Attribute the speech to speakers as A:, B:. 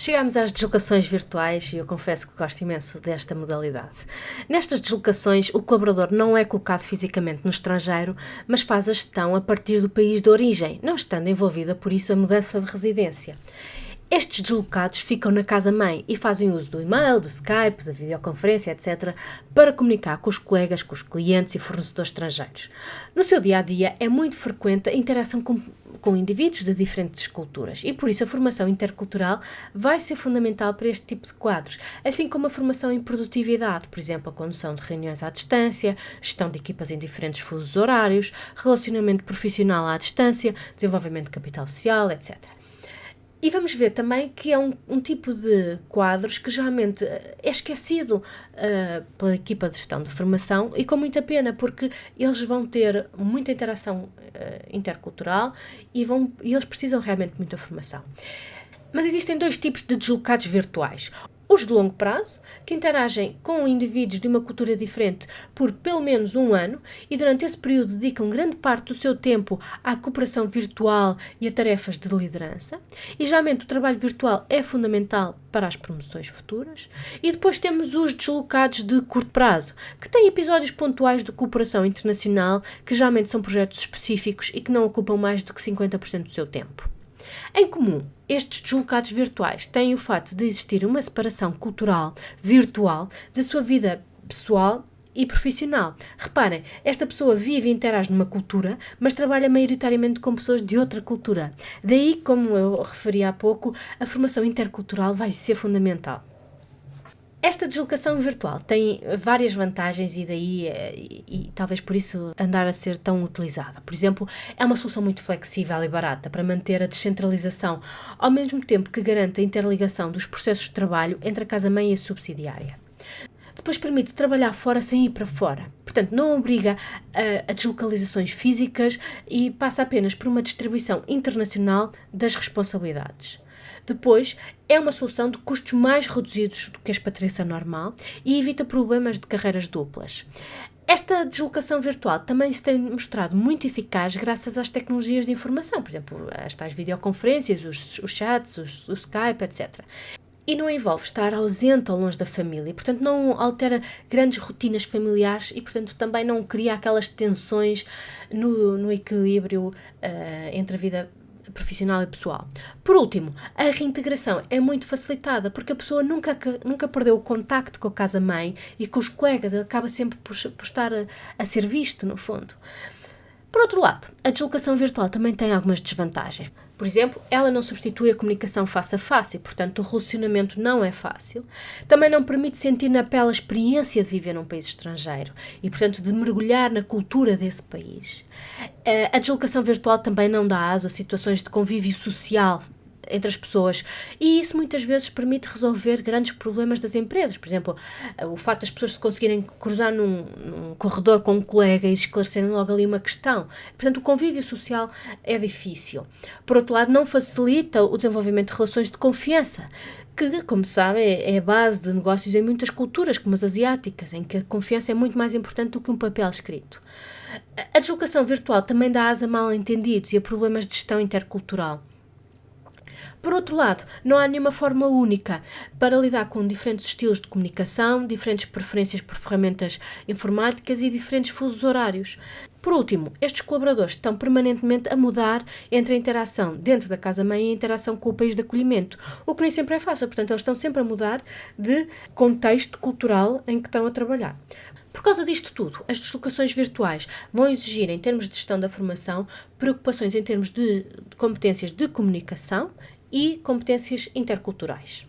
A: Chegámos às deslocações virtuais e eu confesso que gosto imenso desta modalidade. Nestas deslocações, o colaborador não é colocado fisicamente no estrangeiro, mas faz a gestão a partir do país de origem, não estando envolvida por isso a mudança de residência. Estes deslocados ficam na casa-mãe e fazem uso do e-mail, do Skype, da videoconferência, etc., para comunicar com os colegas, com os clientes e fornecedores estrangeiros. No seu dia-a-dia é muito frequente a interação com indivíduos de diferentes culturas e, por isso, a formação intercultural vai ser fundamental para este tipo de quadros, assim como a formação em produtividade, por exemplo, a condução de reuniões à distância, gestão de equipas em diferentes fusos horários, relacionamento profissional à distância, desenvolvimento de capital social, etc. E vamos ver também que é um tipo de quadros que geralmente é esquecido pela equipa de gestão de formação e com muita pena, porque eles vão ter muita interação intercultural e eles precisam realmente de muita formação. Mas existem dois tipos de deslocados virtuais. Os de longo prazo, que interagem com indivíduos de uma cultura diferente por pelo menos um ano e durante esse período dedicam grande parte do seu tempo à cooperação virtual e a tarefas de liderança. E geralmente o trabalho virtual é fundamental para as promoções futuras. E depois temos os deslocados de curto prazo, que têm episódios pontuais de cooperação internacional, que geralmente são projetos específicos e que não ocupam mais do que 50% do seu tempo. Em comum, estes deslocados virtuais têm o fato de existir uma separação cultural, virtual, da sua vida pessoal e profissional. Reparem, esta pessoa vive e interage numa cultura, mas trabalha maioritariamente com pessoas de outra cultura. Daí, como eu referi há pouco, a formação intercultural vai ser fundamental. Esta deslocação virtual tem várias vantagens e talvez por isso andar a ser tão utilizada. Por exemplo, é uma solução muito flexível e barata para manter a descentralização, ao mesmo tempo que garante a interligação dos processos de trabalho entre a casa-mãe e a subsidiária. Depois permite-se trabalhar fora sem ir para fora. Portanto, não obriga a deslocalizações físicas e passa apenas por uma distribuição internacional das responsabilidades. Depois, é uma solução de custos mais reduzidos do que a expatriação normal e evita problemas de carreiras duplas. Esta deslocação virtual também se tem mostrado muito eficaz graças às tecnologias de informação, por exemplo, as tais videoconferências, os chats, o Skype, etc. E não envolve estar ausente ou longe da família, portanto não altera grandes rotinas familiares e, portanto, também não cria aquelas tensões no equilíbrio entre a vida profissional e pessoal. Por último, a reintegração é muito facilitada porque a pessoa nunca perdeu o contacto com a casa-mãe e com os colegas, acaba sempre por estar a ser visto, no fundo. Por outro lado, a deslocação virtual também tem algumas desvantagens. Por exemplo, ela não substitui a comunicação face a face e, portanto, o relacionamento não é fácil. Também não permite sentir na pele a experiência de viver num país estrangeiro e, portanto, de mergulhar na cultura desse país. A deslocação virtual também não dá aso a situações de convívio social entre as pessoas e isso muitas vezes permite resolver grandes problemas das empresas. Por exemplo, o facto das pessoas se conseguirem cruzar num corredor com um colega e esclarecerem logo ali uma questão. Portanto, o convívio social é difícil. Por outro lado, não facilita o desenvolvimento de relações de confiança, que, como sabem, é a base de negócios em muitas culturas, como as asiáticas, em que a confiança é muito mais importante do que um papel escrito. A deslocação virtual também dá asa a mal-entendidos e a problemas de gestão intercultural. Por outro lado, não há nenhuma fórmula única para lidar com diferentes estilos de comunicação, diferentes preferências por ferramentas informáticas e diferentes fusos horários. Por último, estes colaboradores estão permanentemente a mudar entre a interação dentro da casa-mãe e a interação com o país de acolhimento, o que nem sempre é fácil, portanto, eles estão sempre a mudar de contexto cultural em que estão a trabalhar. Por causa disto tudo, as deslocações virtuais vão exigir, em termos de gestão da formação, preocupações em termos de competências de comunicação e competências interculturais.